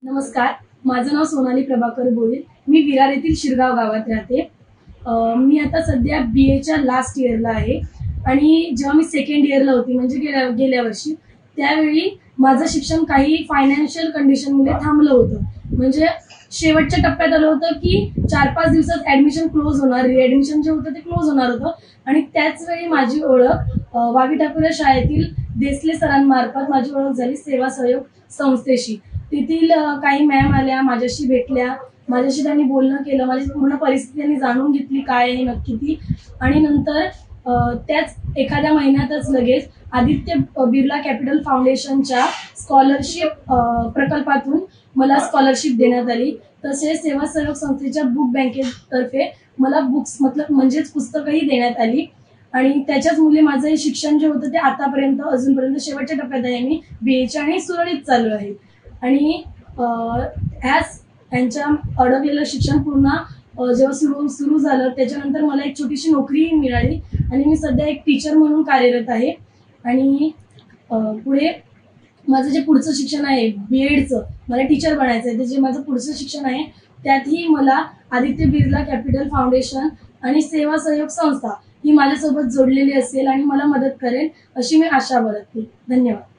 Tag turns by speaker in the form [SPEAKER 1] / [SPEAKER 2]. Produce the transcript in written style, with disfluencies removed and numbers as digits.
[SPEAKER 1] नमस्कार, माझं नाव सोनाली प्रभाकर भोईर। मी विरार येथील शिरगाव गावात राहते। मी आता सध्या BA लास्ट इयरला आहे आणि जेव्हा मी सेकंड इयरला होती म्हणजे गेल्या वर्षी, त्यावेळी माझं शिक्षण काही फायनान्शियल कंडिशनमुळे थांबलं होतं। म्हणजे शेवटच्या टप्प्यात आलं होतं की 4-5 दिवसात ऍडमिशन क्लोज होणार, रिऍडमिशन जे होतं ते क्लोज होणार होतं आणि त्याच वेळी माझी ओळख वावी ठाकूर शाळेतील देसले सरांमार्फत माझी ओळख झाली सेवा सहयोग संस्थेशी। तेथील काही मॅम आल्या, माझ्याशी भेटल्या, माझ्याशी त्यांनी बोलणं केलं, माझी पूर्ण परिस्थिती त्यांनी जाणून घेतली काय आहे नक्की ती। आणि नंतर त्याच एखाद्या महिन्यातच लगेच आदित्य बिर्ला कॅपिटल फाउंडेशनच्या स्कॉलरशिप प्रकल्पातून मला स्कॉलरशिप देण्यात आली। तसेच सेवा सहयोग संस्थेच्या बुक बँकेतर्फे मला बुक्स म्हणजेच पुस्तकंही देण्यात आली आणि त्याच्याच मुले माझं हे शिक्षण जे होतं ते आतापर्यंत अजूनपर्यंत शेवटच्या टप्प्यात आहे मी BA आणि सुरळीत चालू आहे। आणि यांच्या अडकलेलं शिक्षण पुन्हा जेव्हा सुरू झालं त्याच्यानंतर मला एक छोटीशी नोकरी मिळाली आणि मी सध्या एक टीचर म्हणून कार्यरत आहे। आणि पुढे माझं जे पुढचं शिक्षण आहे BEdचं, मला टीचर बनायचं आहे, ते जे माझं पुढचं शिक्षण आहे त्यातही मला आदित्य बिर्ला कॅपिटल फाउंडेशन आणि सेवा सहयोग संस्था ही माझ्यासोबत जोडलेली असेल आणि मला मदत करेल अशी मी आशा बाळगते। धन्यवाद।